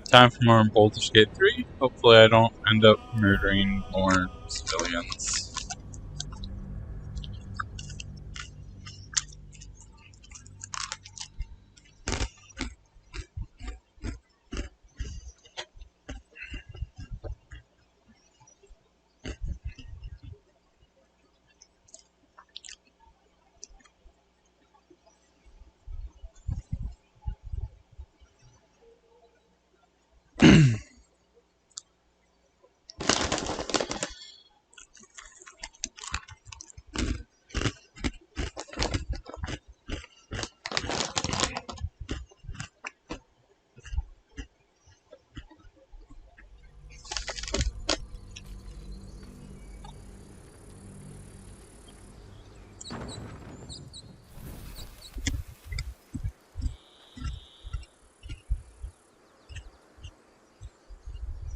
Time for more Baldursgate 3. Hopefully I don't end up murdering more civilians.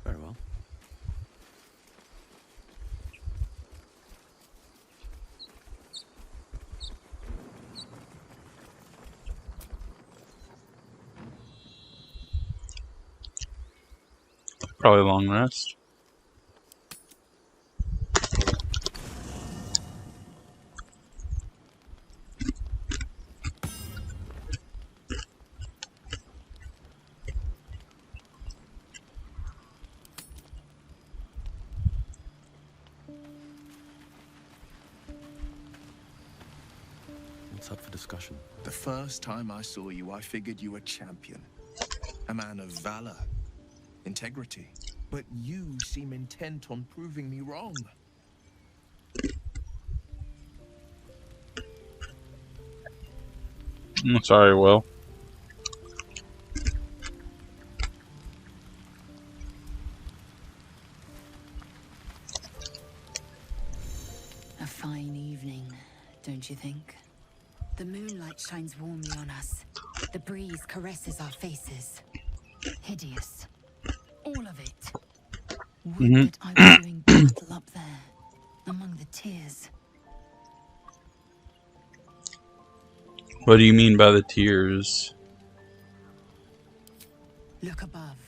Very well. Probably a long rest. What's up for discussion? The first time I saw you, I figured you were a champion. A man of valor, integrity. But you seem intent on proving me wrong. I'm sorry, Will. A fine evening, don't you think? The moonlight shines warmly on us. The breeze caresses our faces. Hideous. All of it. Would that I were doing battle up there, among the tears. What do you mean by the tears? Look above.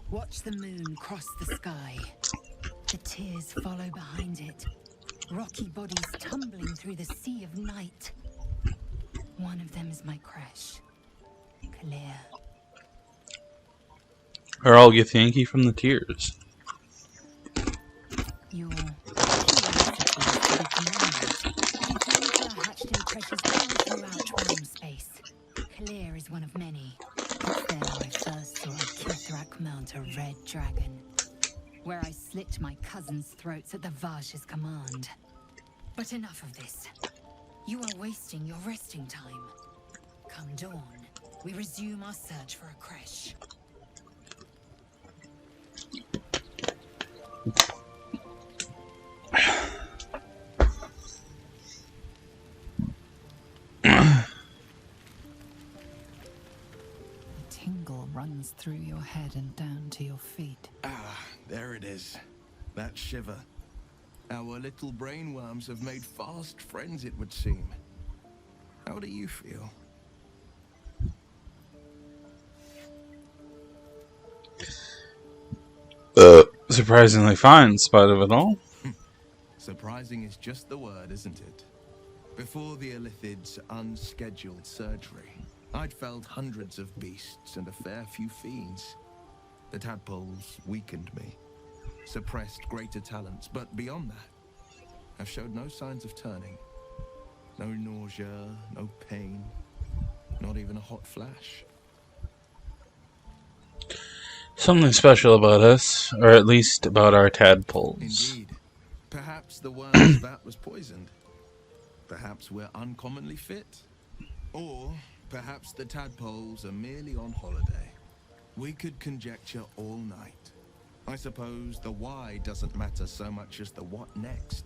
Watch the moon cross the sky. The tears follow behind it. Rocky bodies tumbling through the sea of night. One of them is my crush, Claire. Or I'll get Yankee from the tears. Your curiosity is to be commanded. Demeter hatched in pressures all throughout realm space. Claire is one of many. It's there I first saw a Kithrak mount a red dragon, where I slit my cousins' throats at the Vash's command. But enough of this. You are wasting your resting time. Come dawn, we resume our search for a creche. A tingle runs through your head and down to your feet. Ah, there it is. That shiver. Our little brainworms have made fast friends, it would seem. How do you feel? Surprisingly fine in spite of it all. Surprising is just the word, isn't it? Before the Illithid's unscheduled surgery, I'd felled hundreds of beasts and a fair few fiends. The tadpoles weakened me, suppressed greater talents, but beyond that, I've showed no signs of turning. No nausea, no pain, not even a hot flash. Something special about us, or at least about our tadpoles. Indeed. Perhaps the worm's vat was poisoned. Perhaps we're uncommonly fit. Or perhaps the tadpoles are merely on holiday. We could conjecture all night. I suppose the why doesn't matter so much as the what next.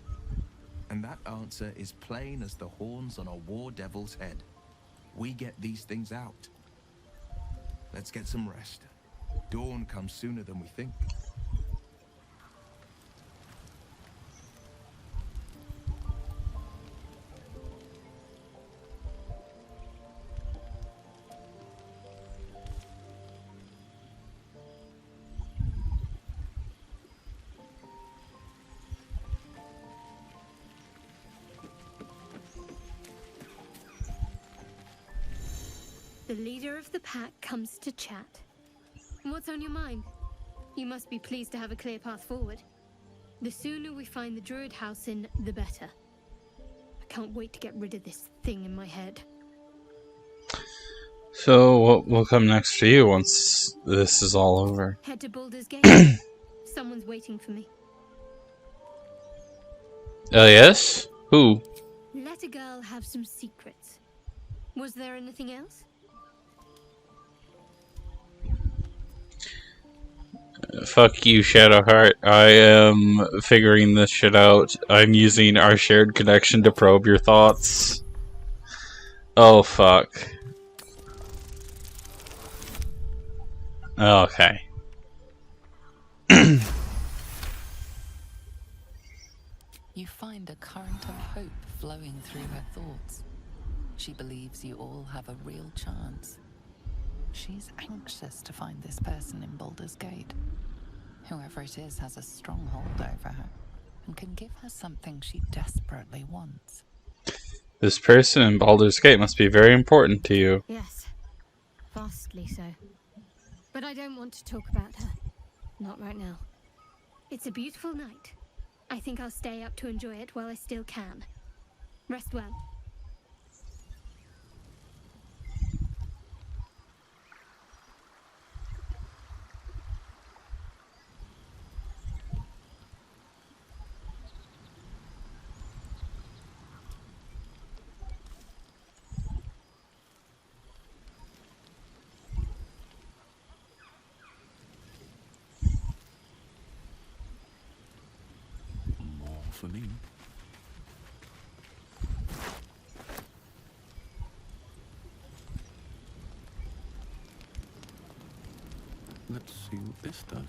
And that answer is plain as the horns on a war devil's head. We get these things out. Let's get some rest. Dawn comes sooner than we think. The leader of the pack comes to chat. What's on your mind? You must be pleased to have a clear path forward. The sooner we find the Druid house in, the better. I can't wait to get rid of this thing in my head. So, what will come next for you once this is all over? Head to Baldursgate. Someone's waiting for me. Yes? Who? Let a girl have some secrets. Was there anything else? Fuck you, Shadowheart. I am figuring this shit out. I'm using our shared connection to probe your thoughts. Oh, fuck. Okay. You find a current of hope flowing through her thoughts. She believes you all have a real chance. She's anxious to find this person in Baldursgate. Whoever it is has a strong hold over her and can give her something she desperately wants. This person in Baldur's Gate must be very important to you. Yes. Vastly so. But I don't want to talk about her. Not right now. It's a beautiful night. I think I'll stay up to enjoy it while I still can. Rest well. More for me. Let's see what this does.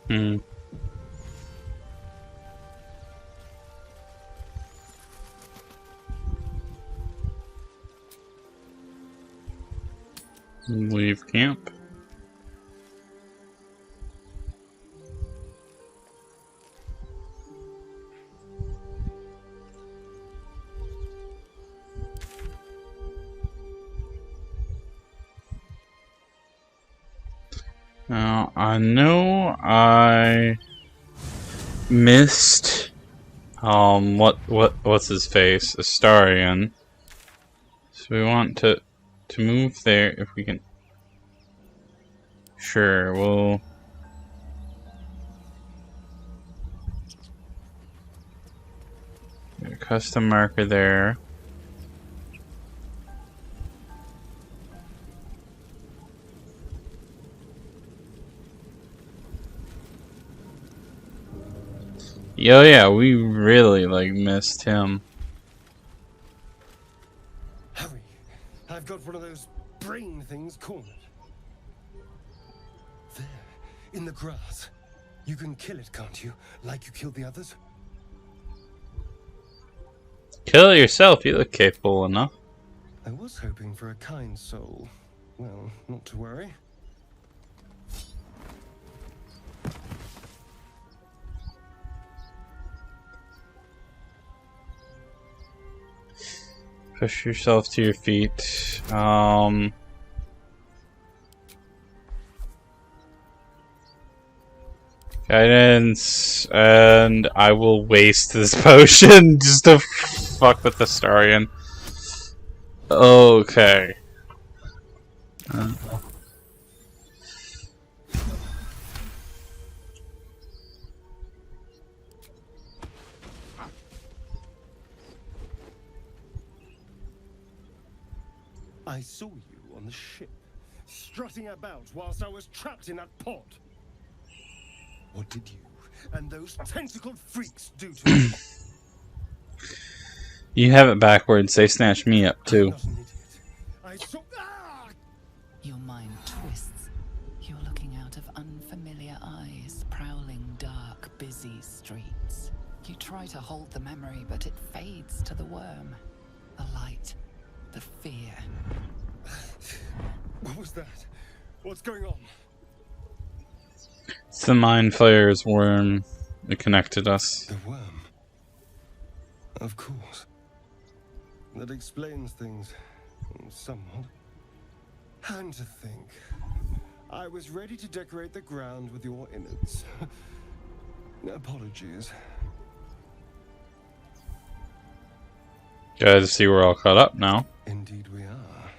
Hmm. Leave camp. Now, I know I missed, what's his face? Astarion. So we want to move there if we can. Sure, we'll. Get a custom marker there. Yo, yeah, we really, missed him. Hurry! I've got one of those brain things cornered. There, in the grass. You can kill it, can't you? Like you killed the others? Kill it yourself, you look capable enough. I was hoping for a kind soul. Well, not to worry. Push yourself to your feet. Guidance, and I will waste this potion just to fuck with the Astarion. Okay. I saw you on the ship. strutting about whilst I was trapped in that pod. What did you and those tentacled freaks do to me? You have it backwards. They snatched me up I'm too. not an idiot. I saw. Ah! Your mind twists. You're looking out of unfamiliar eyes, prowling dark, busy streets. You try to hold the memory, but it fades to the worm. The light, the fear. What was that? What's going on? It's the Mind Flayer's worm that connected us. The worm. Of course. That explains things somewhat. And to think, I was ready to decorate the ground with your innards. Apologies. Guys, see we're all caught up now. Indeed we are.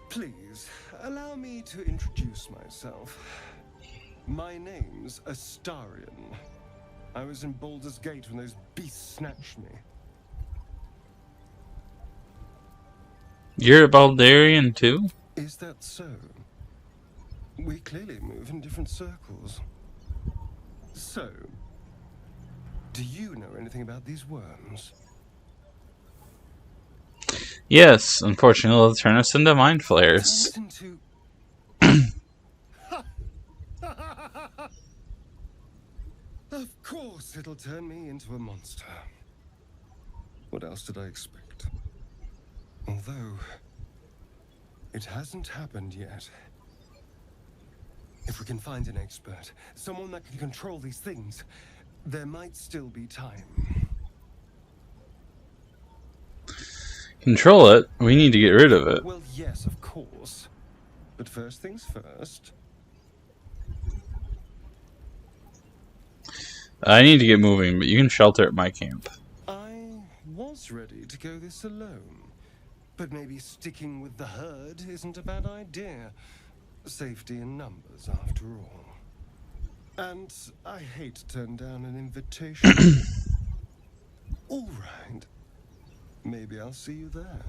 Please, allow me to introduce myself. My name's Astarion. I was in Baldursgate when those beasts snatched me. You're a Baldarian too? Is that so? We clearly move in different circles. So, do you know anything about these worms? Yes, unfortunately they'll turn us into Mind Flayers. Turn us into... Of course it'll turn me into a monster. What else did I expect? Although, it hasn't happened yet. If we can find an expert, someone that can control these things, there might still be time. Control it? We need to get rid of it. Well, yes, of course. But first things first. I need to get moving, but you can shelter at my camp. I was ready to go this alone. But maybe sticking with the herd isn't a bad idea. Safety in numbers, after all. And I hate to turn down an invitation. All right. Maybe I'll see you there.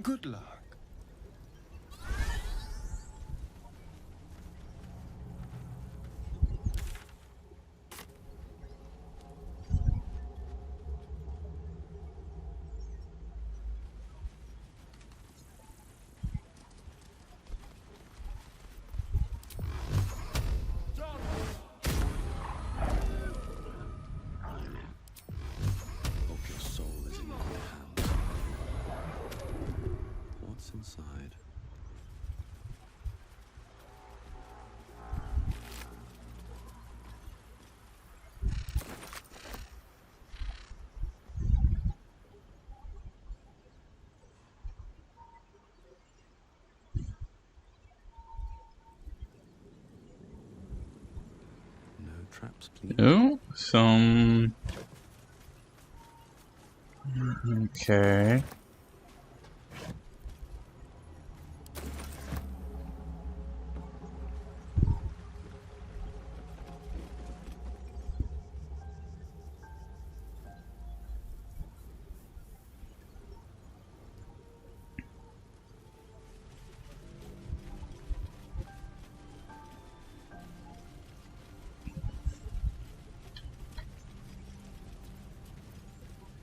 Good luck. Hope your soul is in good hands. What's inside? No traps, please. Oh, some... Okay.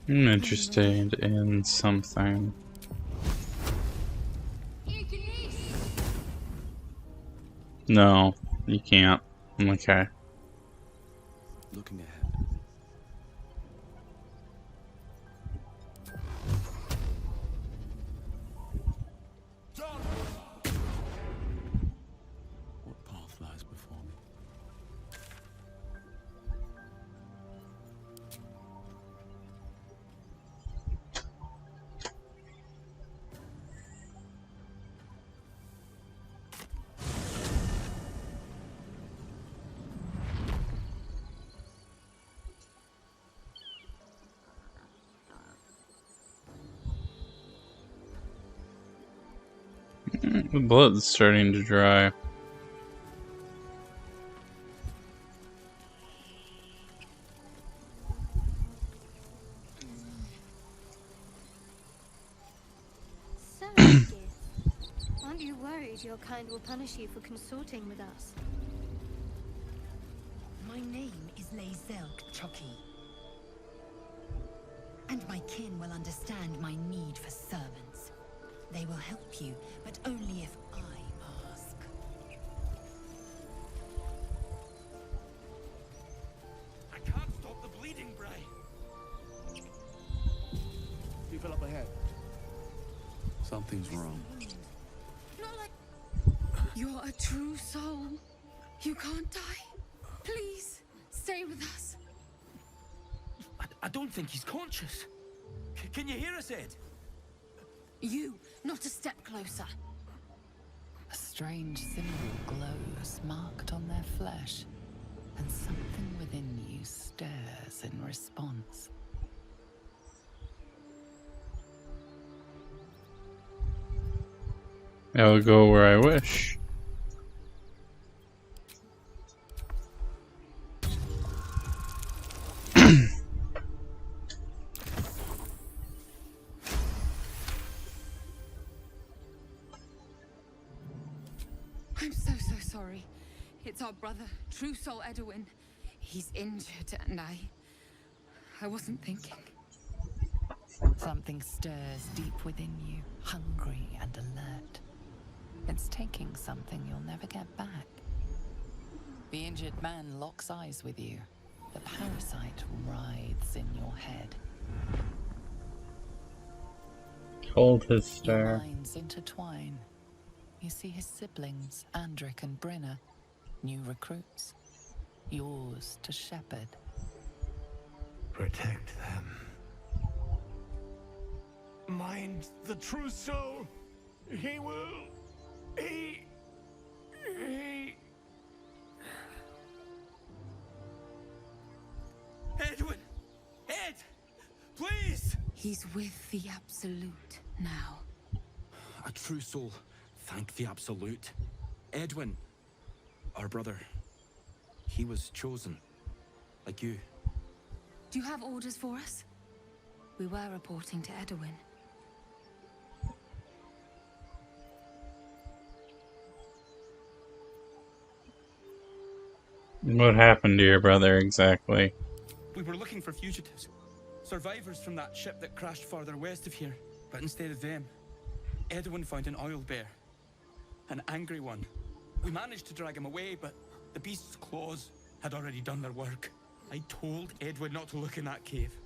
I'm interested in something. No, you can't. Okay. Looking ahead. What path lies before me? The blood's starting to dry. So, dear, aren't Aren't you worried your kind will punish you for consorting with us? My name is Lae'zel Choki. And my kin will understand my need for servants. They will help you, but only if I ask. I can't stop the bleeding, Bray. You fell up my head. Something's wrong. Not like... You're a true soul. You can't die. Please, stay with us. I don't think he's conscious. Can you hear us, Ed? You, not a step closer. A strange symbol glows, marked on their flesh, and something within you stirs in response. I'll go where I wish. I'm so sorry. It's our brother, True Soul Edwin. He's injured and I wasn't thinking. Something stirs deep within you, hungry and alert. It's taking something you'll never get back. The injured man locks eyes with you. The parasite writhes in your head. Hold his Your stare. minds intertwine. You see his siblings, Andric and Brynna, new recruits. Yours to shepherd. Protect them. Mind the true soul. He will. He. Edwin! Ed! Please! He's with the Absolute now. A true soul. Thank the Absolute. Edwin, our brother, he was chosen. Like you. Do you have orders for us? We were reporting to Edwin. What happened to your brother exactly? We were looking for fugitives. Survivors from that ship that crashed farther west of here. But instead of them, Edwin found an oil bear. An angry one. We managed to drag him away, but the beast's claws had already done their work. I told Edwin not to look in that cave.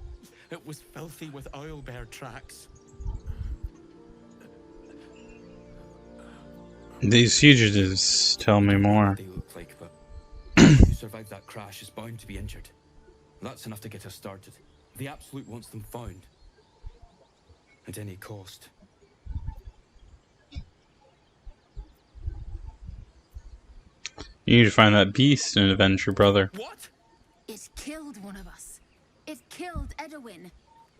It was filthy with oil bear tracks. These fugitives tell me more. They look like, but anyone who survived that crash is bound to be injured. That's enough to get us started. The Absolute wants them found. At any cost. You need to find that beast and avenge your brother. What? It killed one of us. It killed Edwin.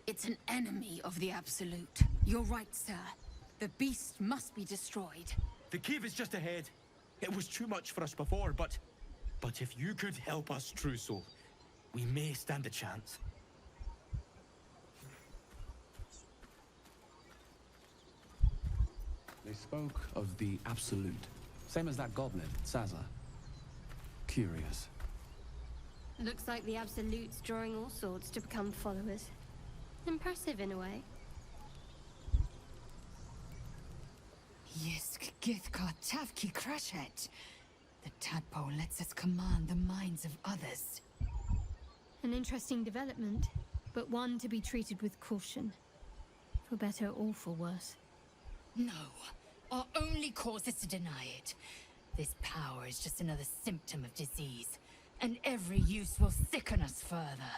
It's an enemy of the Absolute. You're right, sir. The beast must be destroyed. The cave is just ahead. It was too much for us before, but if you could help us, True Soul, we may stand a chance. They spoke of the Absolute. Same as that goblin, Sazza. Curious. Looks like the Absolute's drawing all sorts to become followers. Impressive in a way. Yisk Githkar Tavki Crashet. The tadpole lets us command the minds of others. An interesting development, but one to be treated with caution. For better or for worse. No, our only course is to deny it. This power is just another symptom of disease, and every use will sicken us further.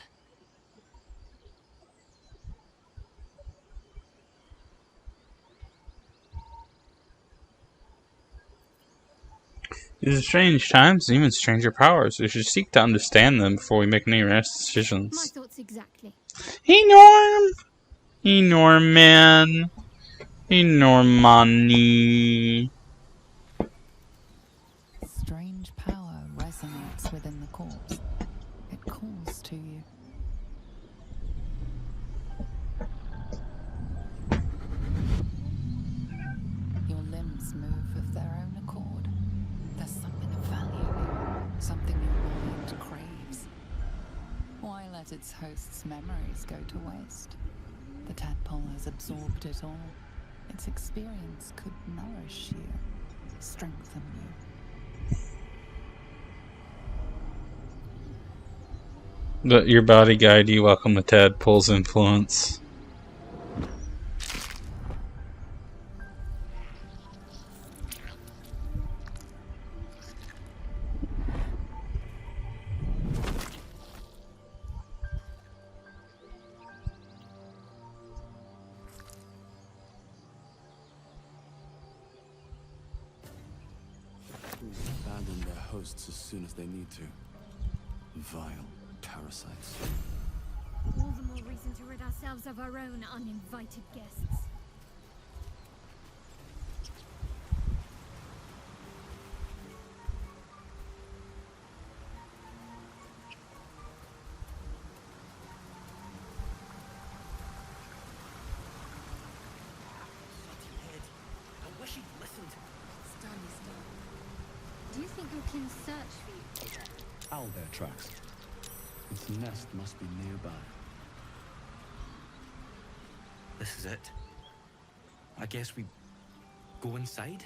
These are strange times and even stranger powers. We should seek to understand them before we make any rash My decisions. thoughts exactly. Hey Norm! Hey Norman! Hey Normani! Strange power resonates within the corpse. It calls to you. Your limbs move let its host's memories go to waste. The tadpole has absorbed it all. Its experience could nourish you, strengthen you. Let your body guide you. Welcome the tadpole's influence. Abandon their hosts as soon as they need to. Vile parasites. All the more reason to rid ourselves of our own uninvited guests. I wish he'd listened. Stanley still. Do you think I can search for you? Owlbear tracks. Its nest must be nearby. This is it. I guess we go inside?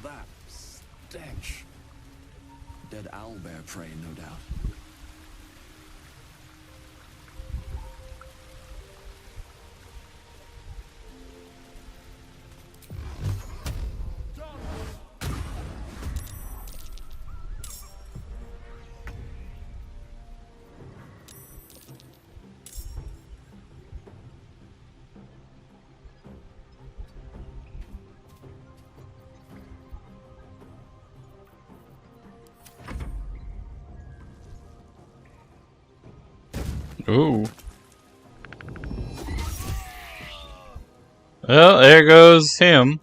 That stench. Dead owlbear prey, no doubt. Ooh. Well, there goes him.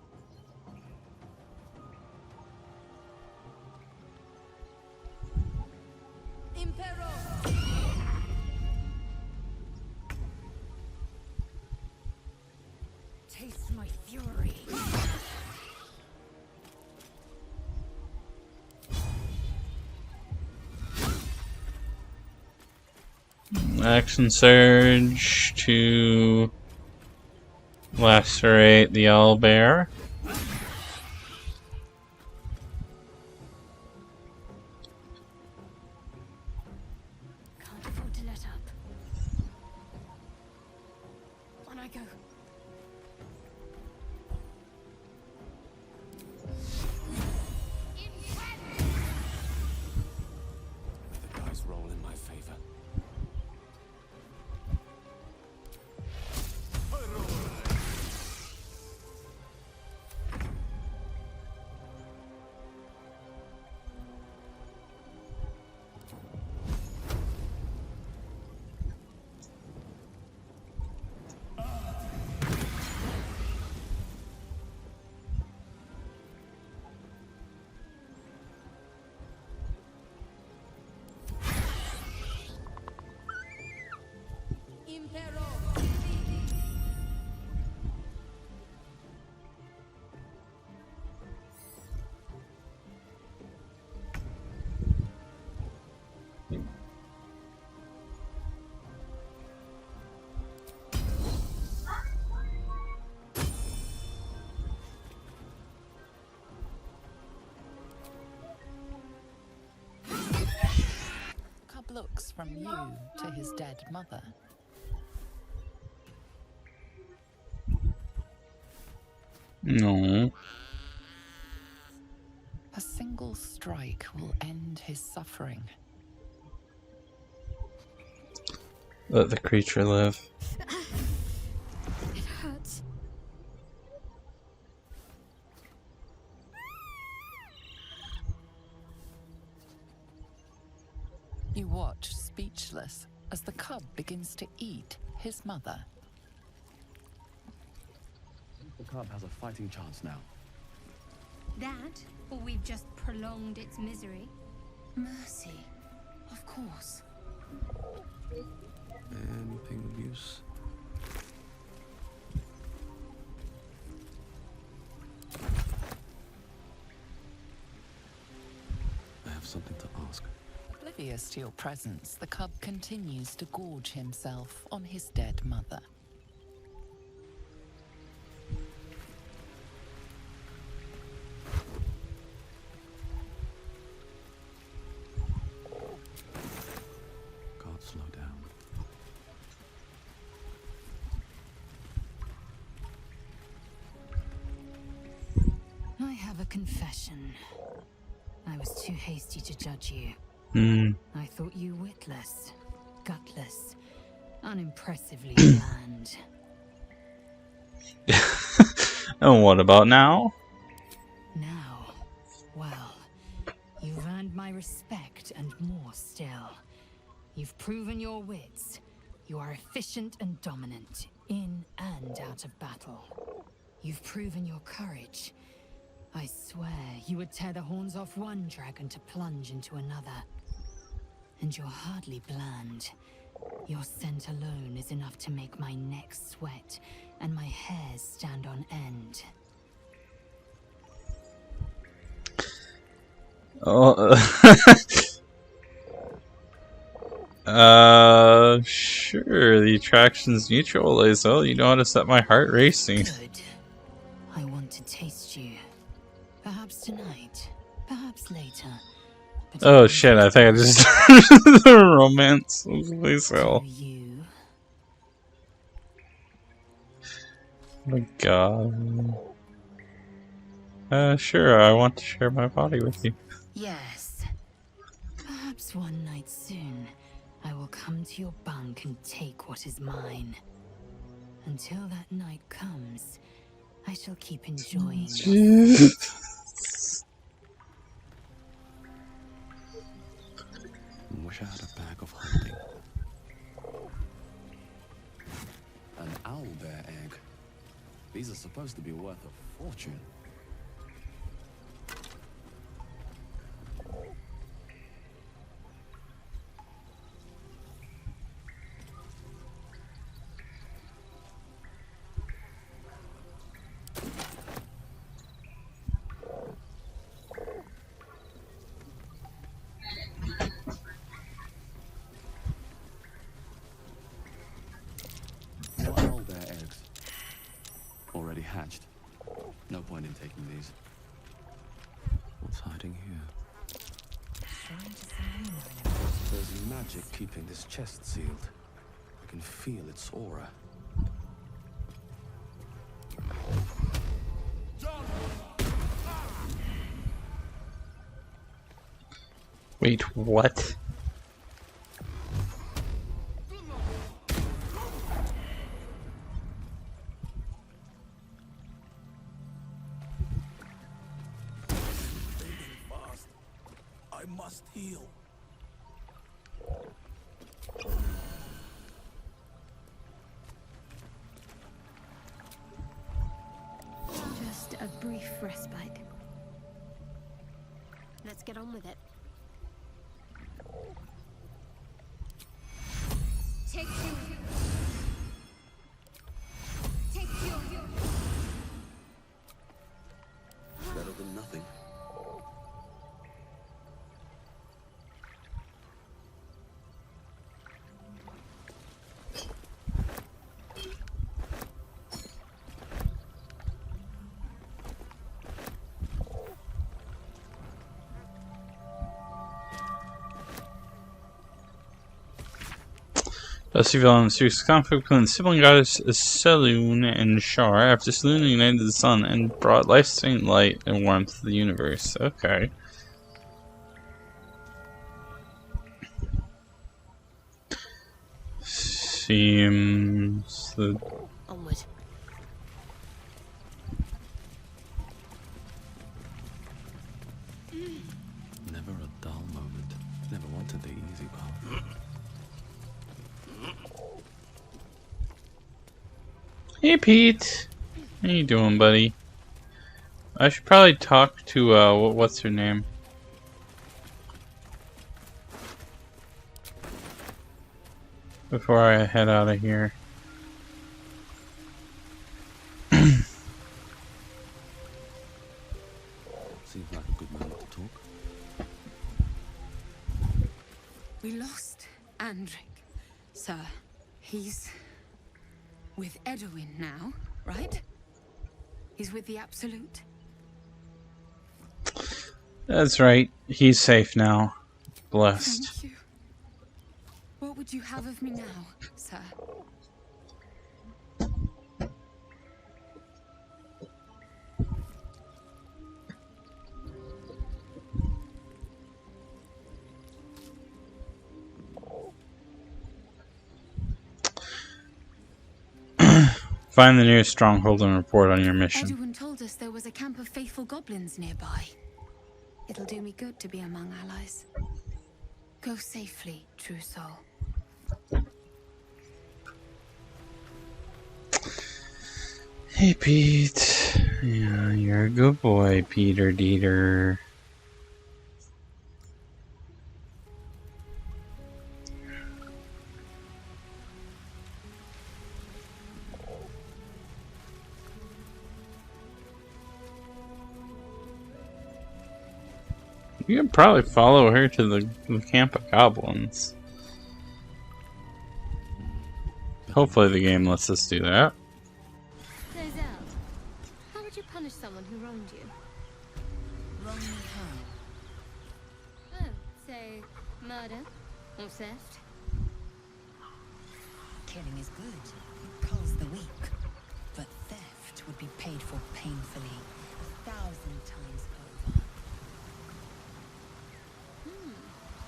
Taste my fury. Action surge to lacerate the owlbear. Can't afford to let up. On I go. The dice roll in my favor. Cub looks from you to his dead mother. No. A single strike will end his suffering. Let the creature live. It hurts. You watch, speechless, as the cub begins to eat his mother. The cub has a fighting chance now. That, or we've just prolonged its misery. Mercy. Of course. Anything of use? I have something to ask. Oblivious to your presence, the cub continues to gorge himself on his dead mother. Can't slow down. I have a confession. I was too hasty to judge you. I thought you witless, gutless, unimpressively bland. And what about now? Now, well, you've earned my respect and more still. You've proven your wits. You are efficient and dominant, in and out of battle. You've proven your courage. I swear you would tear the horns off one dragon to plunge into another. And you're hardly bland. Your scent alone is enough to make my neck sweat and my hairs stand on end. Oh, sure, the attraction's mutual, Lae'zel. You know how to set my heart racing. Good. I want to taste you. Perhaps tonight, perhaps later. But Oh shit, I think I just started romance with Lae'zel. do you? Oh my god. Sure, I want to share my body with you. Yes. Perhaps one night soon, I will come to your bunk and take what is mine. Until that night comes, I shall keep enjoying your Wish I had a bag of holding. An owlbear egg. These are supposed to be worth a fortune. Owlbear eggs. Already hatched. No point in taking these. What's hiding here? There's magic keeping this chest sealed. I can feel its aura. Wait, what? I must heal. Just a brief respite. Let's get on with it. Take you. Take you. Better than nothing. Thus revealed in the serious conflict between the sibling goddess Selûne and Shar after Selûne ignited the sun and brought life-sustaining light and warmth to the universe. Okay. Seems that Onward. Never a dull moment. Never wanted the easy path. Hey Pete, how you doing, buddy? I should probably talk to what's her name? before I head out of here. Seems like a good moment to talk. We lost Andric, sir. He's with Edwin now, right? He's with the Absolute. That's right. He's safe now. Blessed. Thank you. What would you have of me now, sir? Find the nearest stronghold and report on your mission. Edwin told us there was a camp of faithful goblins nearby. It'll do me good to be among allies. Go safely, true soul. Hey, Pete. Yeah, you're a good boy, Peter Dieter. You can probably follow her to the camp of goblins. Hopefully the game lets us do that. Lozelle, how would you punish someone who wronged you? Wrong me how? Oh, say, murder or theft? Killing is good. It culls the weak. But theft would be paid for painfully 1,000 times over.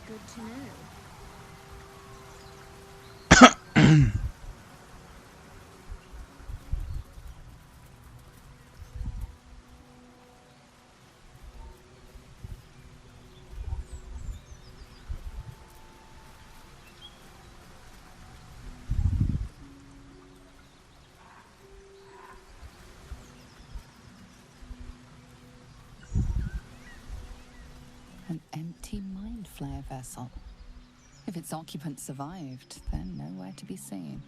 Good to know. An empty mind flare vessel. If its occupant survived, then nowhere to be seen.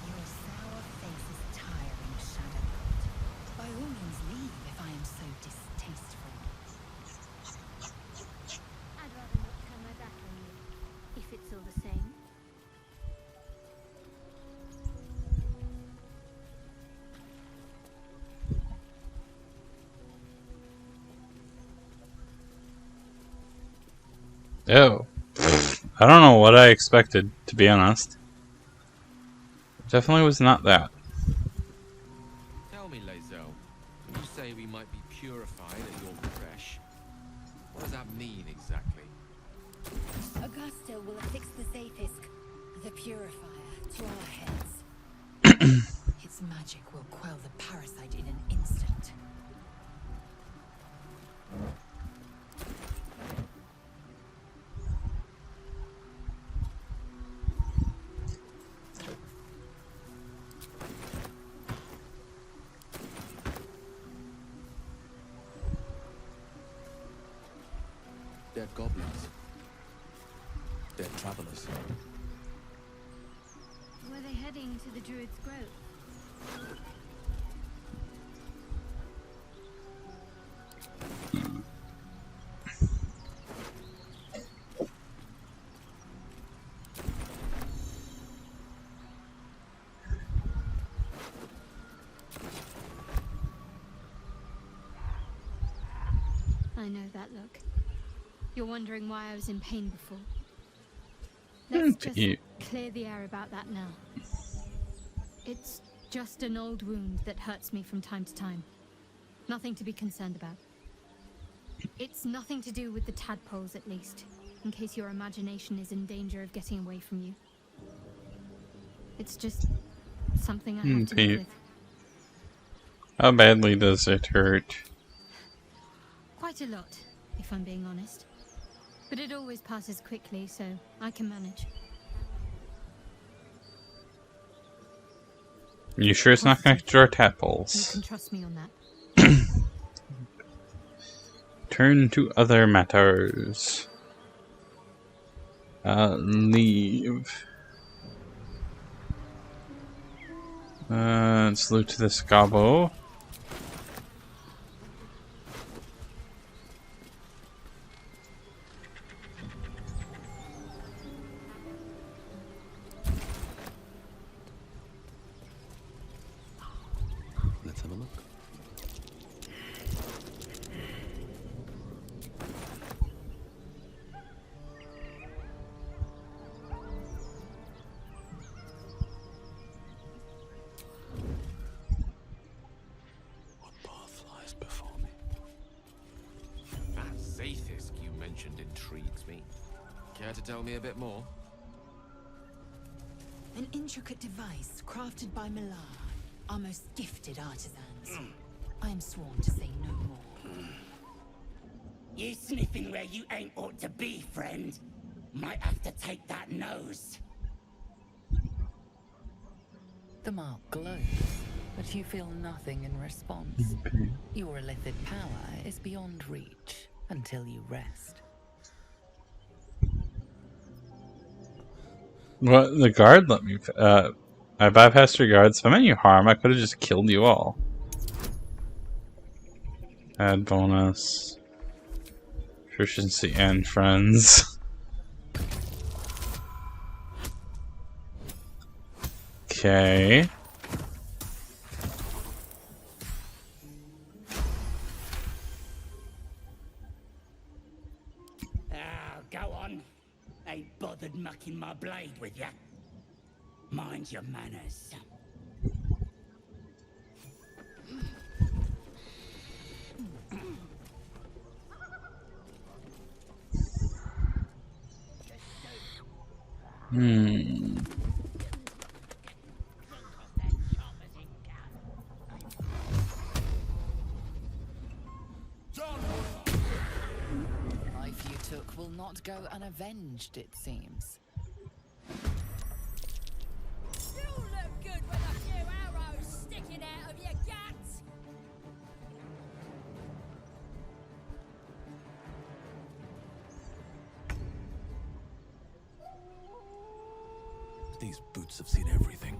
Your sour face is tiring, Shadowheart. By all means leave if I am so distasteful. I'd rather not turn my back on you, if it's all the same. Oh. I don't know what I expected, to be honest. Definitely was not that. Tell me, Lozelle, when you say we might be purified at your creche, what does that mean exactly? Augusta will affix the Zaphisk, the purifier, to our heads. Its magic will quell the parasite in an instant. Dead goblins. Dead travelers. Were they heading to the Druid's Grove? I know that look. You're wondering why I was in pain before. Let's just clear the air about that now. It's just an old wound that hurts me from time to time. Nothing to be concerned about. It's nothing to do with the tadpoles, at least, in case your imagination is in danger of getting away from you. It's just something I have to deal with. How badly does it hurt? Quite a lot, if I'm being honest. But it always passes quickly, so I can manage. You sure it's not connected to our You tadpoles? can trust me on that. Turn to other matters. Leave. Let's loot this gobbo. Let's have a look. What path lies before me? That Zaithis you mentioned intrigues me. Care to tell me a bit more? An intricate device crafted by Millar, our most gifted artisans. I am sworn to say no more. You sniffing where you ain't ought to be, friend. Might have to take that nose. The mark glows, but you feel nothing in response. Your illithid power is beyond reach until you rest. What? The guard let me. I bypassed your guard, so I meant you harm. I could have just killed you all. Add bonus. Proficiency and friends. Okay. Go on. Ain't bothered mucking my blade with ya. Mind your manners. Life you took will not go unavenged, it seems. You look good with a few arrows sticking out of your guts. These boots have seen everything.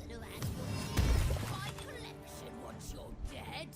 Gonna have my collection once you're dead.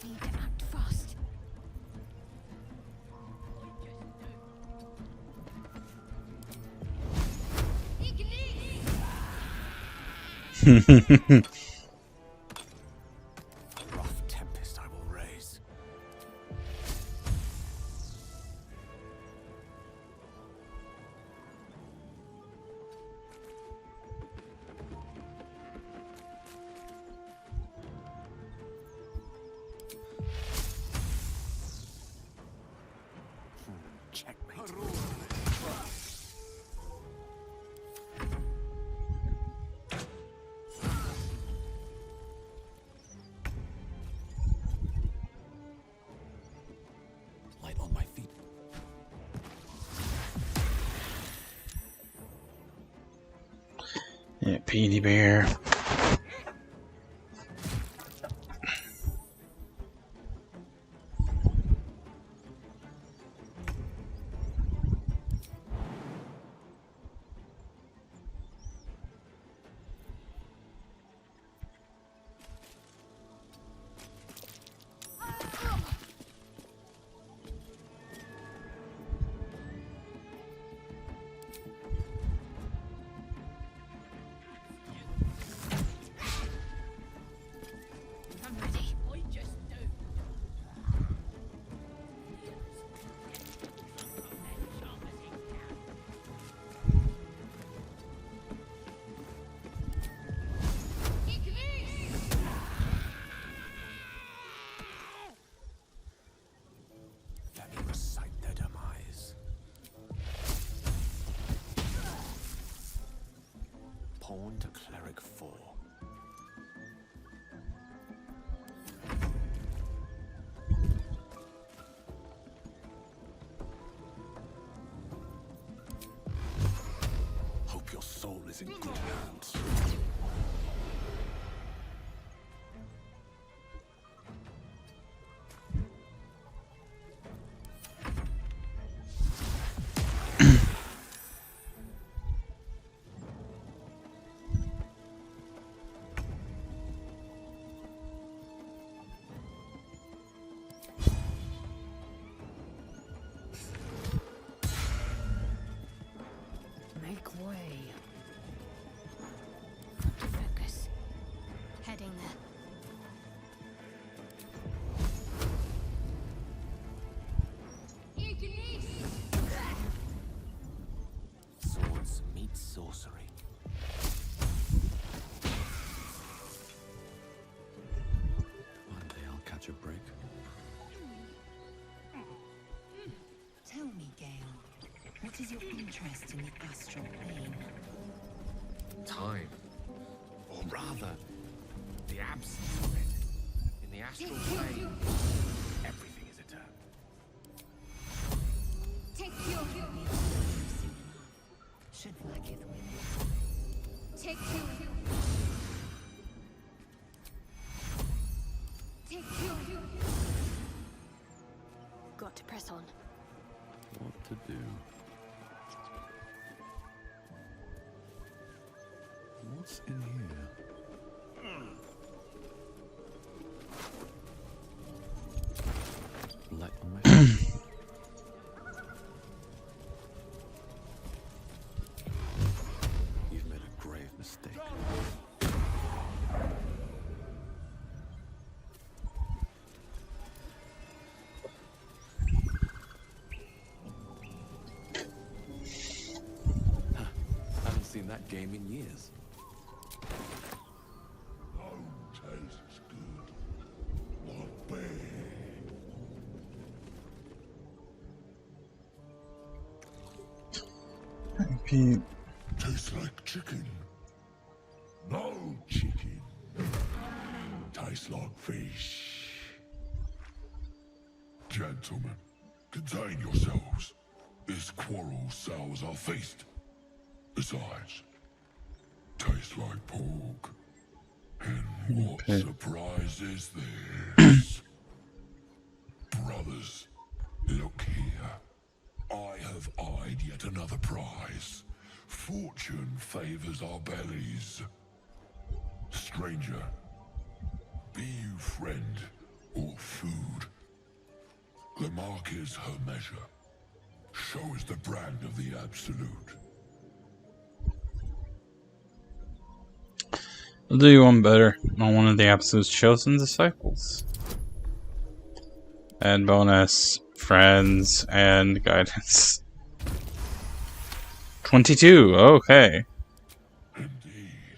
Need to act fast. Rough tempest I will raise. Checkmate. Light on my feet. Yeah, Petey Bear. pawn to cleric 4. Hope your soul is in good hands. Make way. Focus. Heading there. Swords meet sorcery. One day I'll catch a break. Tell me, Gale, what is your interest in the astral plane? Time. Or rather, the absence of it. In the astral plane, everything is eternal. Take your Should lacketh win. Take your Take your Got to press on. What to do? What's in here? Light on my You've made a grave mistake. Haven't seen that game in years. Tastes good. Not bad. Pete. Tastes like chicken. No chicken. Tastes like fish. Gentlemen, contain yourselves. This quarrel sours our feast. Besides, tastes like pork. And what surprise is this? Brothers, look here. I have eyed yet another prize. Fortune favors our bellies. Stranger, be you friend or food. The mark is her measure. Show is the brand of the absolute. I'll do you one better. I'm one of the Absolute's chosen disciples. And bonus, friends, and guidance. 22, okay. Indeed.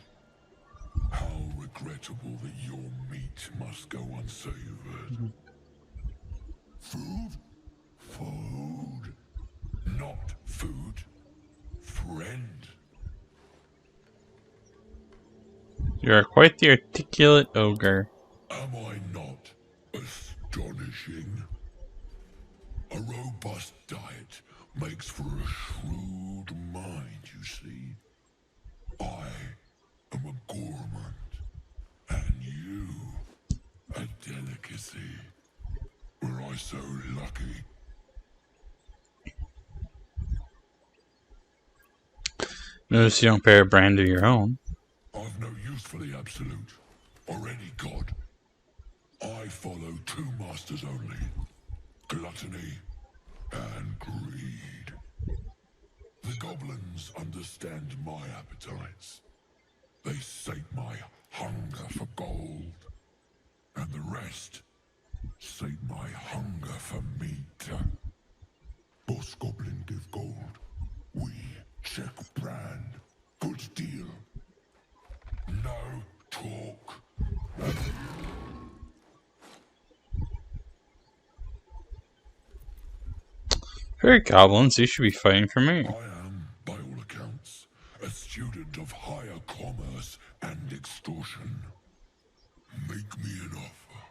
How regrettable that your meat must go unsavored. Food? Food. Not food. Friend. You are quite the articulate ogre. Am I not astonishing? A robust diet makes for a shrewd mind, you see. I am a gourmand, and you a delicacy. Were I so lucky? Notice you don't bear a brand of your own. I've no use for the absolute, or any god. I follow two masters only, gluttony and greed. The goblins understand my appetites. They sate my hunger for gold, and the rest sate my hunger for meat. Boss goblin give gold, we check brand. Good deal. No talk. Very goblins, you should be fighting for me. I am, by all accounts, a student of higher commerce and extortion. Make me an offer.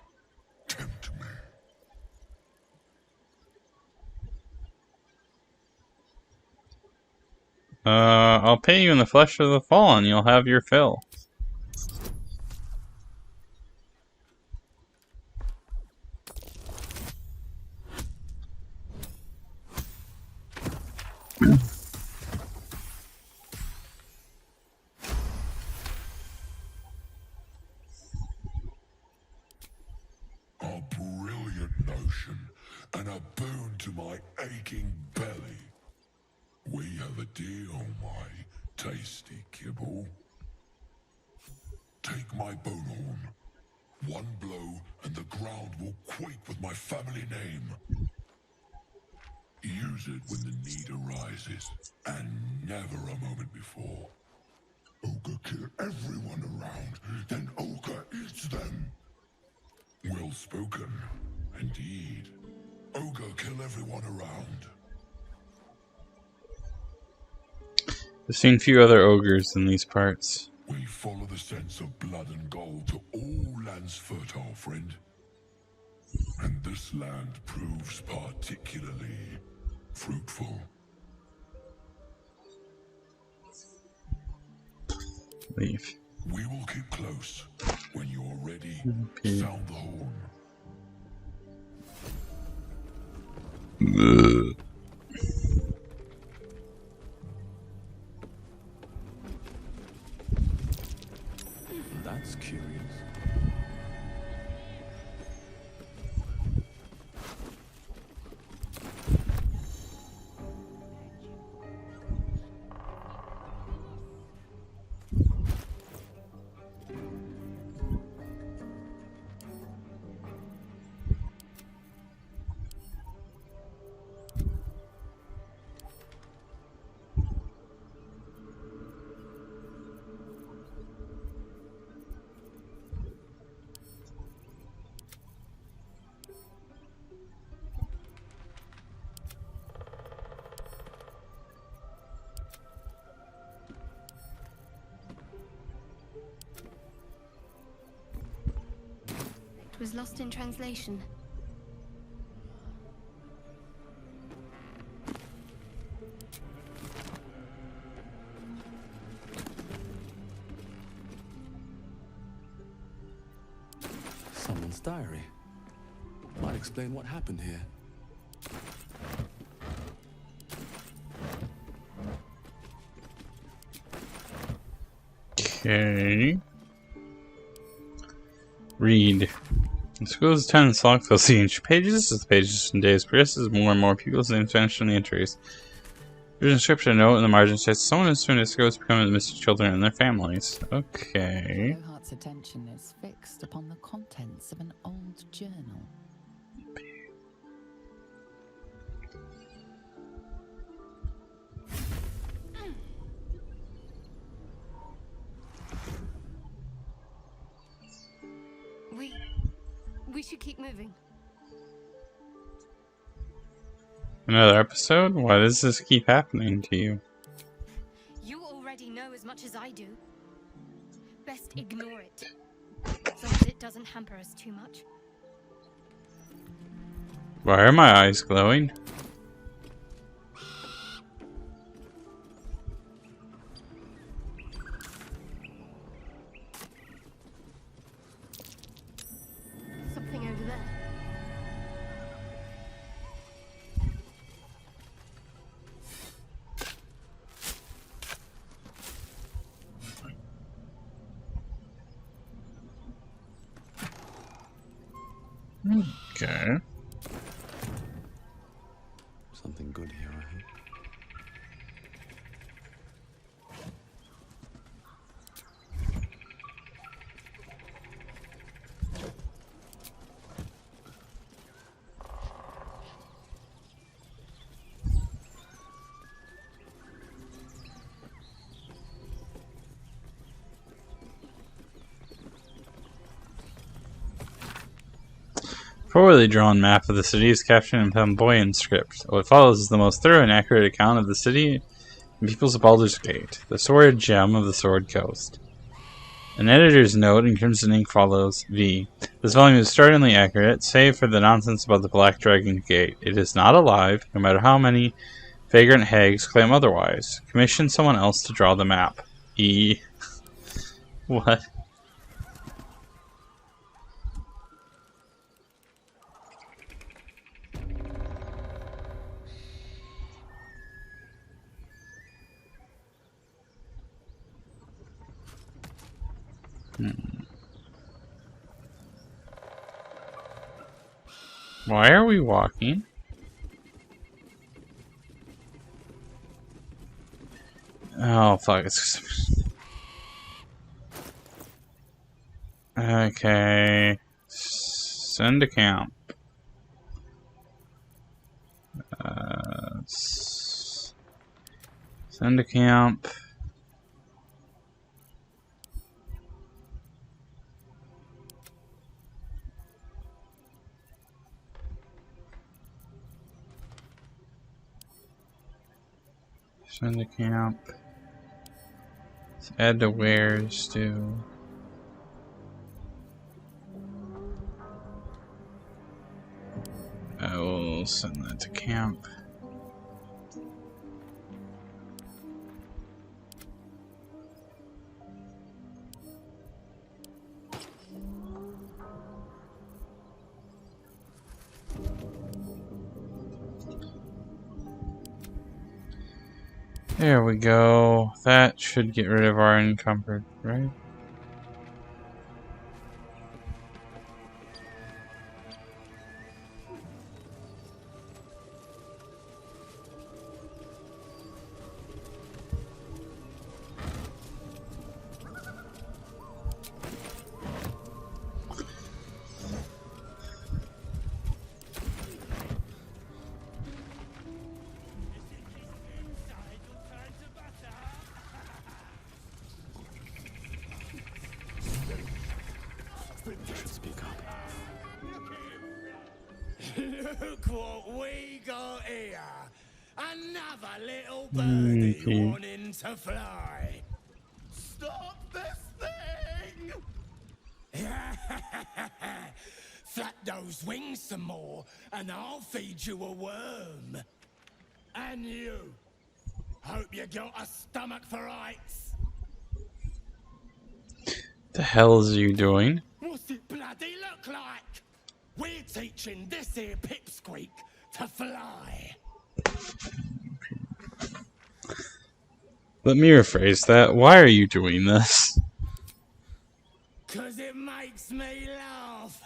Tempt me. I'll pay you in the flesh of the fallen. You'll have your fill. A brilliant notion, and a boon to my aching belly. We have a deal, my tasty kibble. Take my bone horn. One blow, and the ground will quake with my family name. Use it when the need arises, and never a moment before. Ogre kill everyone around, then Ogre eats them. Well spoken, indeed. Ogre kill everyone around. I've seen few other ogres in these parts. We follow the sense of blood and gold to all lands fertile, friend. And this land proves particularly fruitful. Leave. We will keep close. When you're ready, sound the horn. That's curious. It was lost in translation. Someone's diary. Might explain what happened here. Okay. Read. The school's attendance log fills the ancient pages as the pages and days progress as more and more pupils names vanish from the entries. There's an inscription note in the margin says someone as soon as goes becoming the missing children and their families. Okay. Lohart's attention is fixed upon the contents of an old journal. We should keep moving. Another episode? Why does this keep happening to you? You already know as much as I do. Best ignore it, as long as it doesn't hamper us too much. Why are my eyes glowing? Something over there. Okay. Something good here, I hope. Poorly drawn map of the city is captured in flamboyant script. What follows is the most thorough and accurate account of the city Peoples of Baldursgate, the sword gem of the Sword Coast. An editor's note in crimson ink follows V. This volume is startlingly accurate, save for the nonsense about the Black Dragon Gate. It is not alive, no matter how many vagrant hags claim otherwise. Commission someone else to draw the map. E. What? Why are we walking? Oh, fuck. Okay. Send to camp. Send to camp. Send to camp. Let's add to wares too. I will send that to camp. There we go. That should get rid of our encumbered, right? Look what we got here. Another little birdie wanting to fly. Stop this thing! Flap those wings some more, and I'll feed you a worm. And you. Hope you got a stomach for ice. The hell is you doing? What's it bloody look like? We're teaching this here pipsqueak to fly. Let me rephrase that. Why are you doing this? 'Cause it makes me laugh.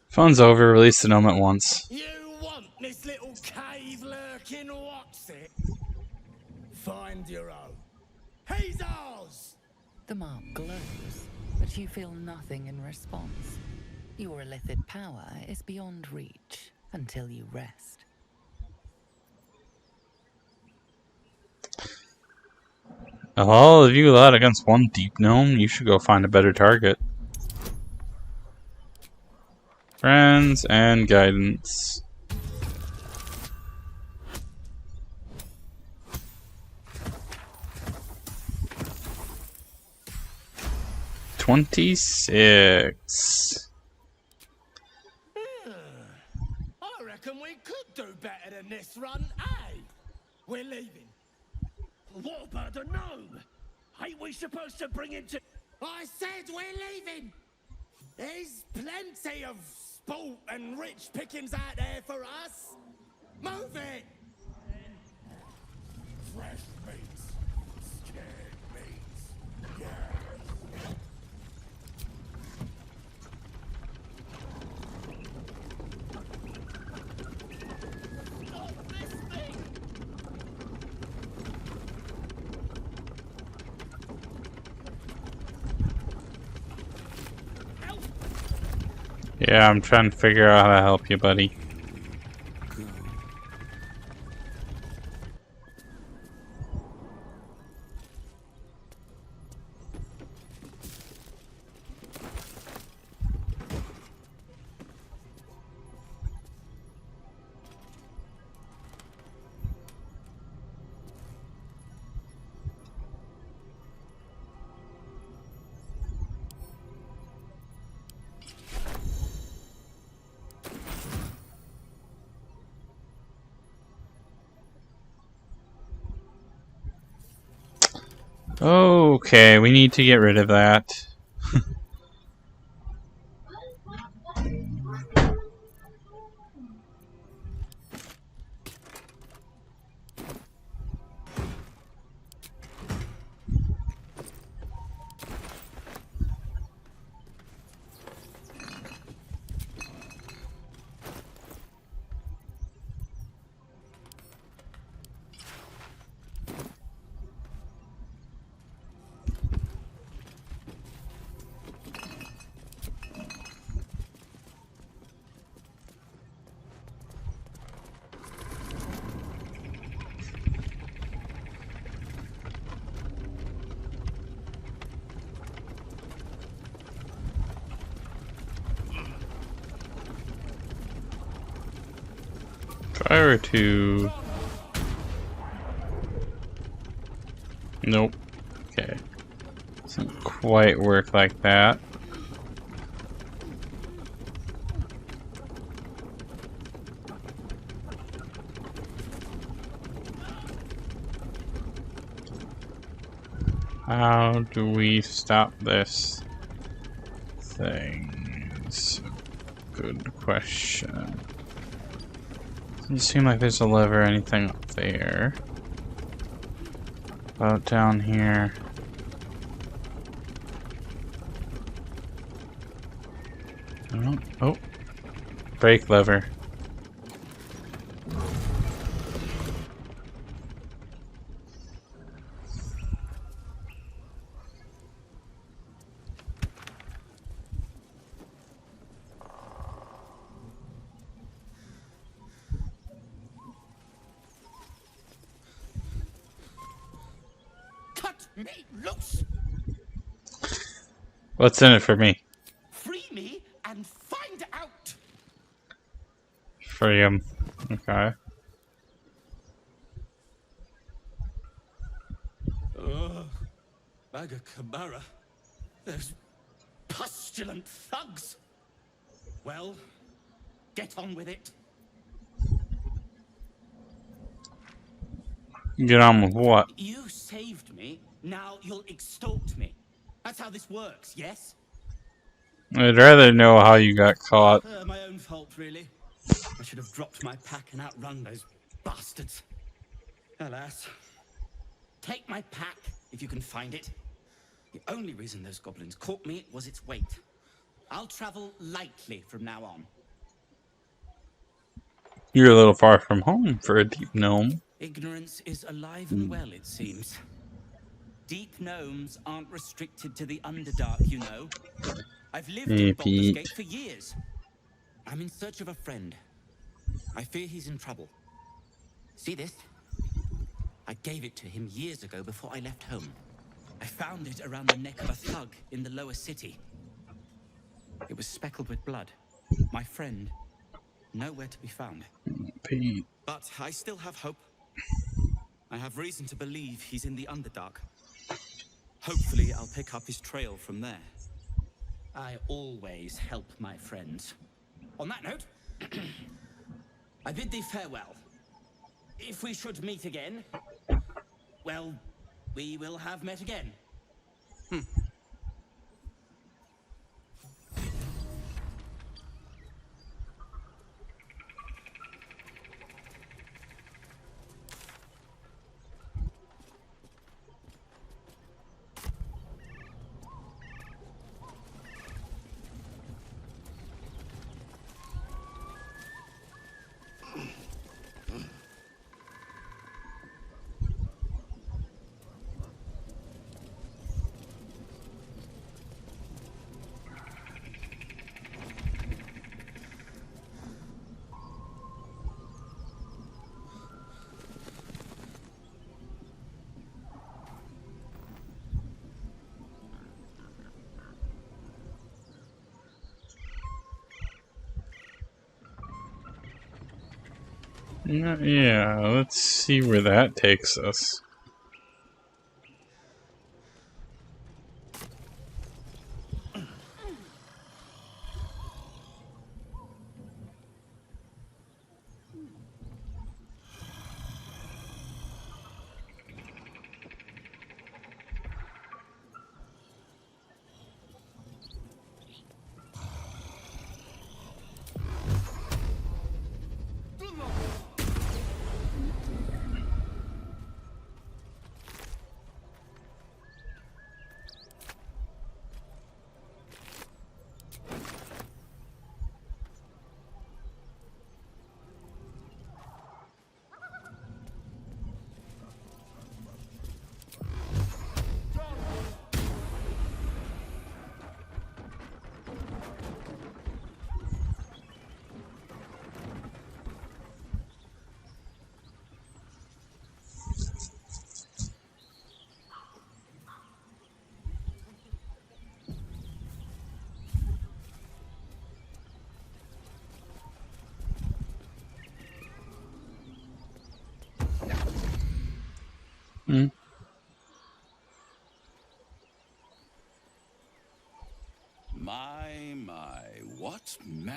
Fun's over. Release the gnome at once. You want this little cave lurking what's it? Find your own. He's ours! The mark glows, but you feel nothing in response. Your illithid power is beyond reach until you rest. Oh, if you allowed against one deep gnome, you should go find a better target. Friends and guidance. $26. I reckon we could do better than this run, eh? We're leaving. What about the gnome? Ain't we supposed to bring him to... I said we're leaving! There's plenty of sport and rich pickings out there for us. Move it! Fresh meats. Scared meats. Yeah. Yeah, I'm trying to figure out how to help you, buddy. Okay, we need to get rid of that. If I were to... Nope. Okay. Doesn't quite work like that. How do we stop this thing? It's a good question. Doesn't seem like there's a lever or anything up there. About down here. Oh. Brake lever. Cut me loose! What's in it for me? Free me and find out! Free him. Okay. Ugh. Maga Kamara. Those pustulant thugs. Well, get on with it. Get on with what? You saved me, now you'll extort me. That's how this works, yes? I'd rather know how you got caught. My own fault, really. I should have dropped my pack and outrun those bastards. Alas. Take my pack, if you can find it. The only reason those goblins caught me was its weight. I'll travel lightly from now on. You're a little far from home for a deep gnome. Ignorance is alive and well, it seems. Deep gnomes aren't restricted to the Underdark, you know. I've lived in Baldursgate for years. I'm in search of a friend. I fear he's in trouble. See this? I gave it to him years ago before I left home. I found it around the neck of a thug in the lower city. It was speckled with blood. My friend, nowhere to be found. Pete. But I still have hope. I have reason to believe he's in the Underdark. Hopefully, I'll pick up his trail from there. I always help my friends. On that note, I bid thee farewell. If we should meet again, well, we will have met again. Yeah, let's see where that takes us.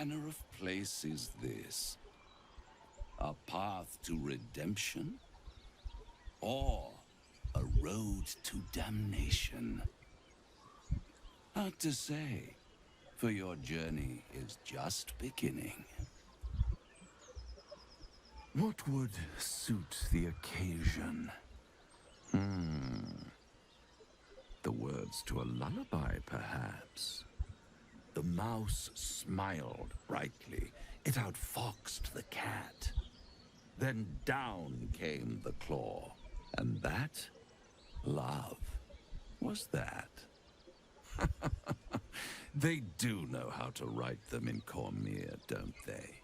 manner of place is this? A path to redemption? Or a road to damnation? Hard to say, for your journey is just beginning. What would suit the occasion? The words to a lullaby, perhaps. The mouse smiled brightly. It outfoxed the cat. Then down came the claw. And that, love, was that. They do know how to write them in Cormier, don't they?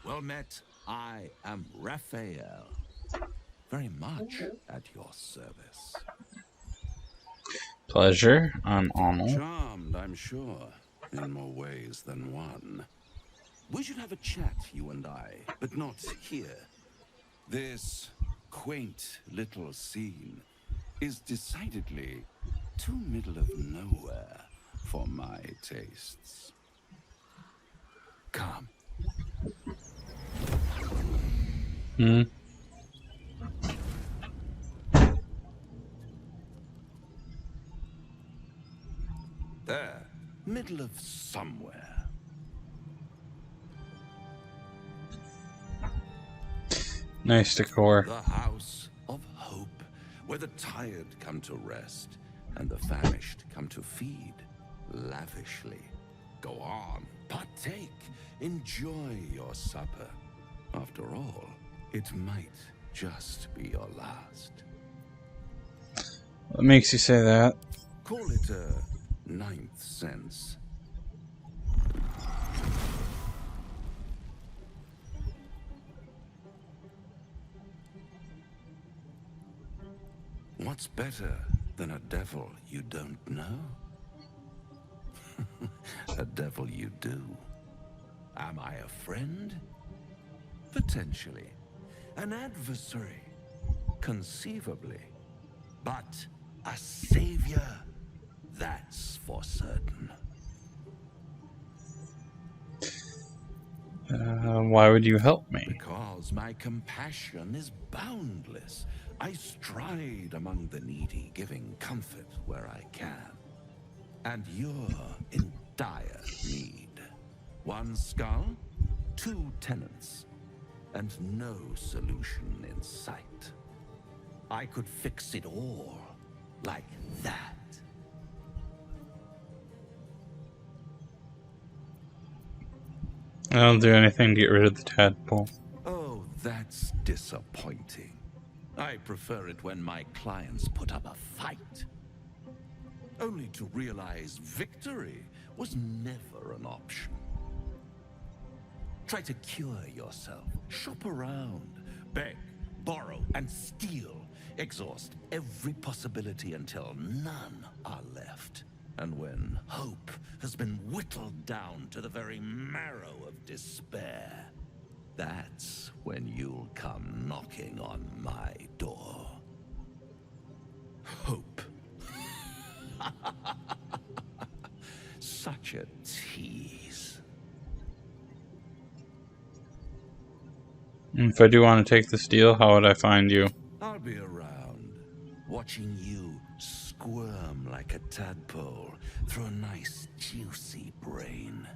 Well met, I am Raphael. Very much at your service. Pleasure, I'm Arnold. Charmed, I'm sure, in more ways than one. We should have a chat, you and I, but not here. This quaint little scene is decidedly too middle of nowhere for my tastes. Come. There, middle of somewhere. Nice decor. The house of hope, where the tired come to rest and the famished come to feed lavishly. Go on, partake, enjoy your supper. After all, it might just be your last. What makes you say that? Call it a ninth sense. What's better than a devil you don't know? A devil you do. Am I a friend? Potentially. An adversary? Conceivably. But a savior? That's for certain. Why would you help me? Because my compassion is boundless. I stride among the needy, giving comfort where I can. And you're in dire need. One skull, 2 tenants, and no solution in sight. I could fix it all like that. I'll do anything to get rid of the tadpole. Oh, that's disappointing. I prefer it when my clients put up a fight. Only to realize victory was never an option. Try to cure yourself. Shop around. Beg, borrow, and steal. Exhaust every possibility until none are left. And when hope has been whittled down to the very marrow of despair, that's when you'll come knocking on my door. Hope. Such a tease. If I do want to take this deal, how would I find you? I'll be around, watching you squirm like a tadpole through a nice juicy brain.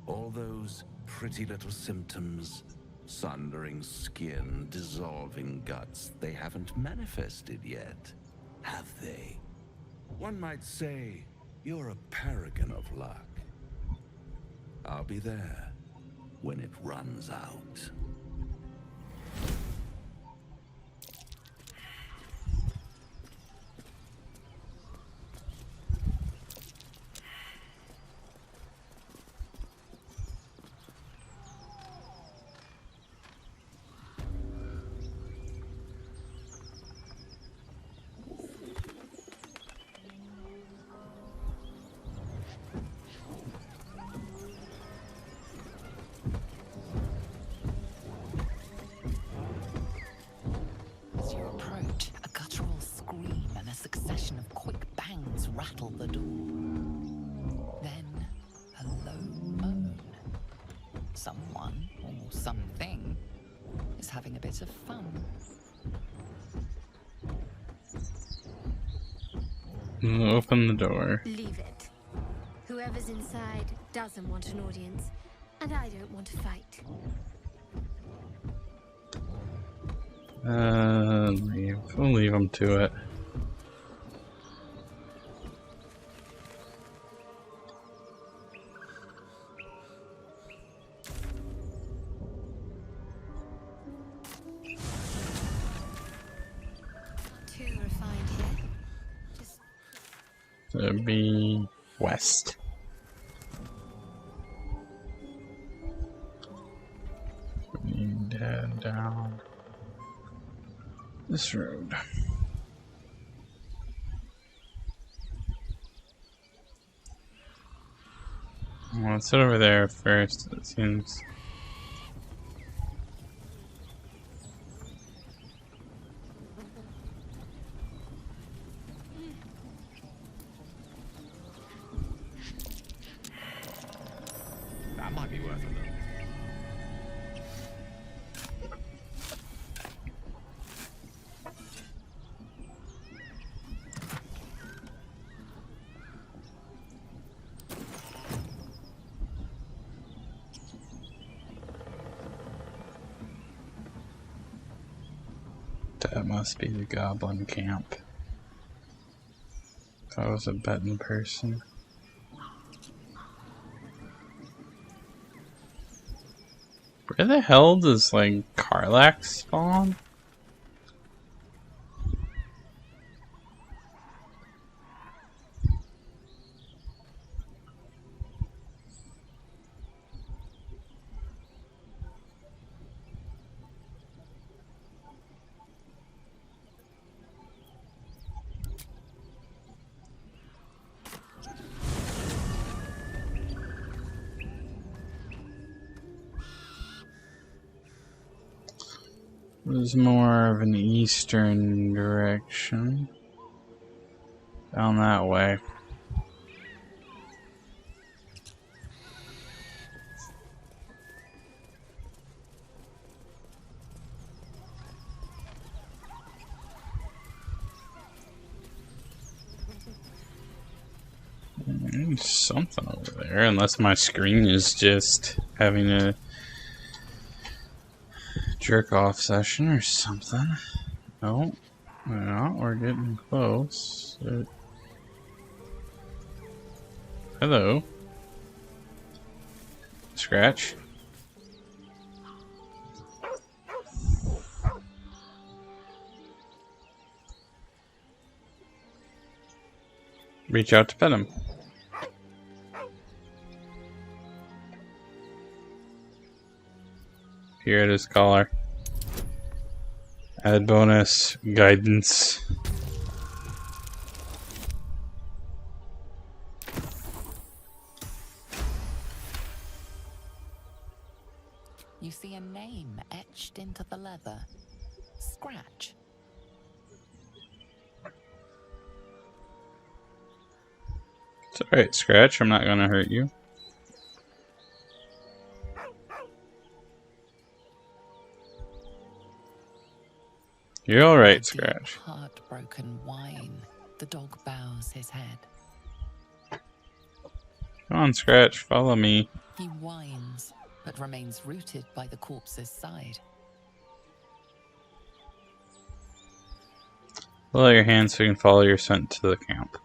All those pretty little symptoms, sundering skin, dissolving guts, they haven't manifested yet, have they? One might say you're a paragon of luck. I'll be there when it runs out. someone or something is having a bit of fun. Open the door. Leave it. Whoever's inside doesn't want an audience, and I don't want to fight. Leave. We'll leave them to it. Too refined here. Just It'd be west. We head down this road. Well, let's head over there first, it seems. That might be worth a look. That must be the goblin camp. That was a betting person. Where the hell does, like, Karlach spawn? It was more of an eastern direction. Down that way. There's something over there, unless my screen is just having a jerk-off session or something. No, no, we're getting close. Hello. Scratch. Reach out to pet him. Here it is, collar. Add bonus guidance. You see a name etched into the leather. Scratch. It's alright, Scratch. I'm not gonna hurt you. You're alright, Scratch. Heartbroken whine. The dog bows his head. Come on, Scratch. Follow me. He whines, but remains rooted by the corpse's side. Pull out your hand so you can follow your scent to the camp.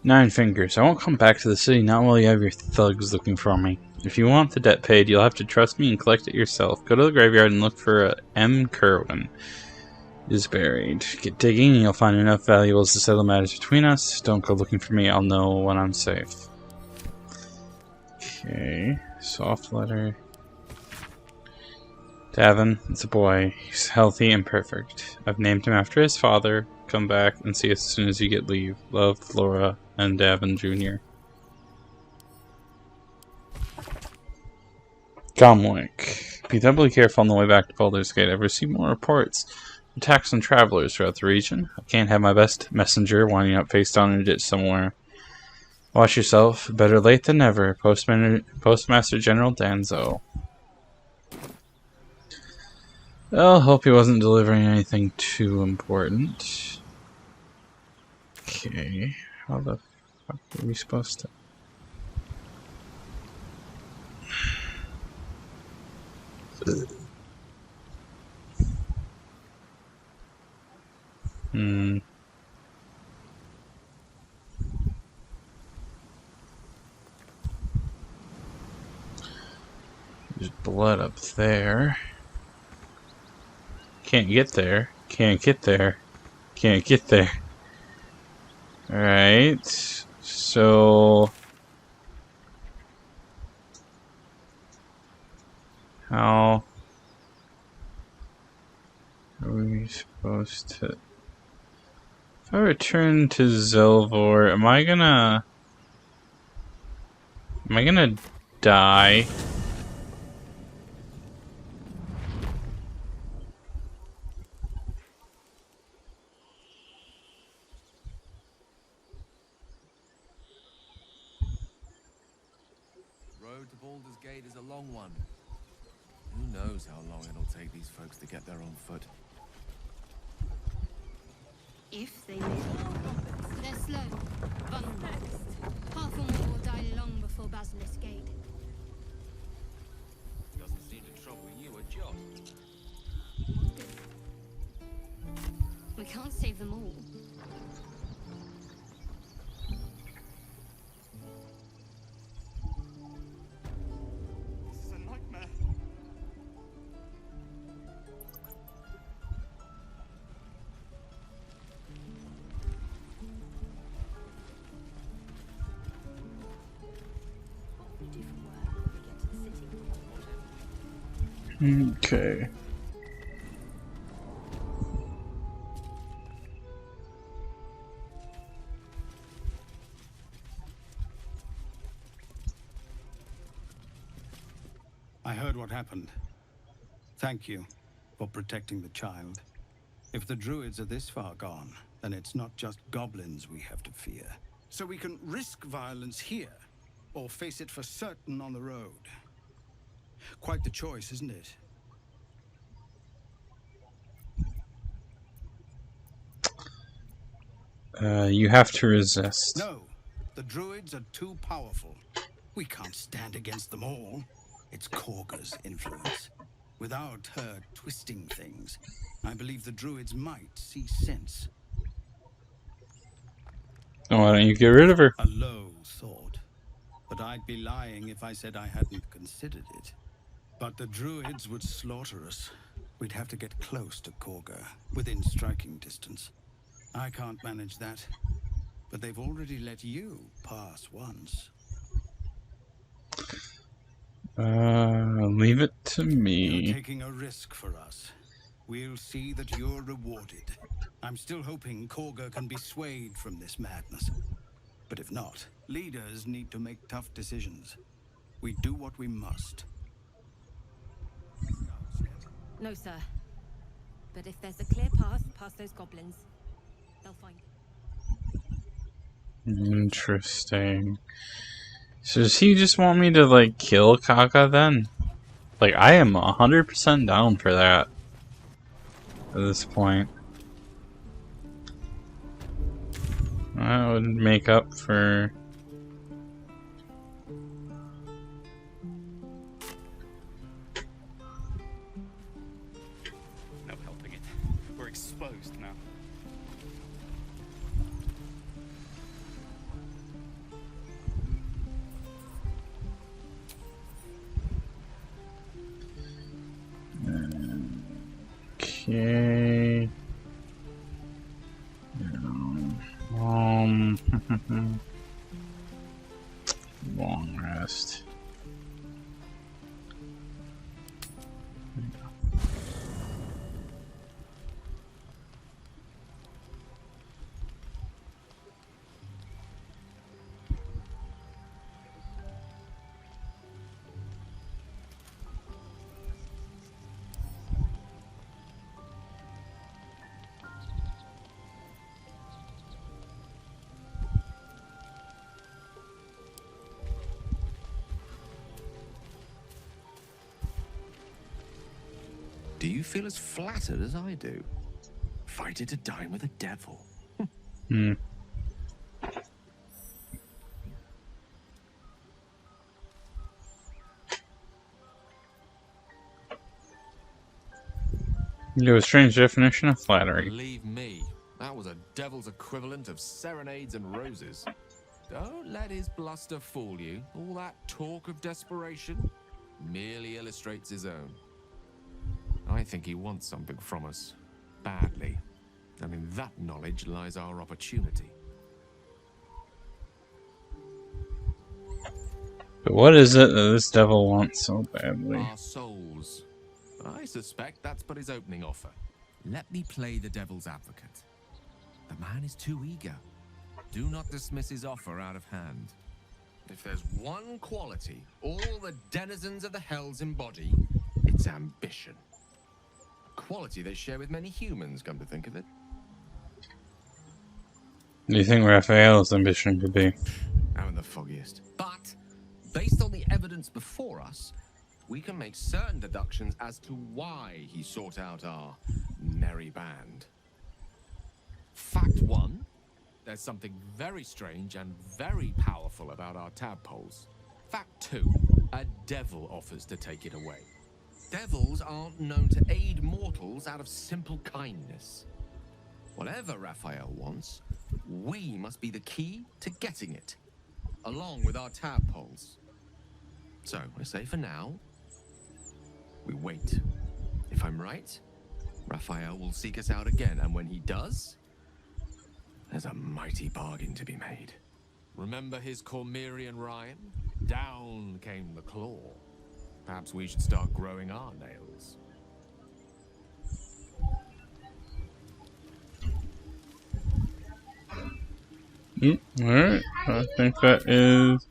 Nine Fingers. I won't come back to the city not while you have your thugs looking for me. If you want the debt paid, you'll have to trust me and collect it yourself. Go to the graveyard and look for M. Kerwin. Is buried. Get digging and you'll find enough valuables to settle matters between us. Don't go looking for me. I'll know when I'm safe. Okay. Soft letter. Davin, it's a boy. He's healthy and perfect. I've named him after his father. Come back and see us as soon as you get leave. Love, Flora and Davin Jr. Gomwick. Be doubly careful on the way back to Baldursgate. I've received more reports of attacks on travelers throughout the region. I can't have my best messenger winding up face down in a ditch somewhere. Watch yourself. Better late than never. Postmaster General Danzo. Well, hope he wasn't delivering anything too important. Okay. How the fuck are we supposed to... There's blood up there. Can't get there. Can't get there. Can't get there. Alright. So... how are we supposed to... if I return to Zelvor, am I gonna die? The road to Baldursgate is a long one. Who knows how long it'll take these folks to get there on foot. If they live. They're slow, vulnerable. Half or more will die long before Baldursgate. Doesn't seem to trouble you a jot. We can't save them all. This is a nightmare. Okay. I heard what happened. Thank you for protecting the child. If the druids are this far gone, then it's not just goblins we have to fear. So we can risk violence here, or face it for certain on the road. Quite the choice, isn't it? You have to resist. No, the druids are too powerful. We can't stand against them all. It's Korga's influence. Without her twisting things, I believe the druids might see sense. Why don't you get rid of her? A low thought. But I'd be lying if I said I hadn't considered it. But the druids would slaughter us. We'd have to get close to Korga, within striking distance. I can't manage that. But they've already let you pass once. Leave it to me. You're taking a risk for us. We'll see that you're rewarded. I'm still hoping Korga can be swayed from this madness. But if not, leaders need to make tough decisions. We do what we must. No, sir. But if there's a clear path past those goblins, they'll find it. Interesting. So does he just want me to, like, kill Kaka then? Like, I am 100% down for that. At this point. That would make up for... No helping it. We're exposed now. Okay. Long rest. Do you feel as flattered as I do? Fighting to dine with a devil. Hmm. You do a strange definition of flattery. Believe me, that was a devil's equivalent of serenades and roses. Don't let his bluster fool you. All that talk of desperation merely illustrates his own. I think he wants something from us, badly. And in that knowledge lies our opportunity. But what is it that this devil wants so badly? Our souls. I suspect that's but his opening offer. Let me play the devil's advocate. The man is too eager. Do not dismiss his offer out of hand. If there's one quality all the denizens of the hells embody, it's ambition. A quality they share with many humans, come to think of it. What do you think Raphael's ambition could be? I'm the foggiest. But, based on the evidence before us, we can make certain deductions as to why he sought out our merry band. Fact 1, there's something very strange and very powerful about our tadpoles. Fact 2, a devil offers to take it away. Devils aren't known to aid mortals out of simple kindness. Whatever Raphael wants, we must be the key to getting it, along with our tadpoles. So, I say for now, we wait. If I'm right, Raphael will seek us out again, and when he does, there's a mighty bargain to be made. Remember his Cormyrean rhyme? Down came the claw. Perhaps we should start growing our nails. Alright, I think that is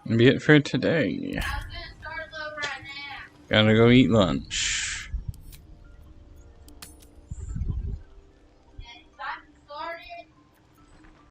gonna be it for today. Gotta go eat lunch.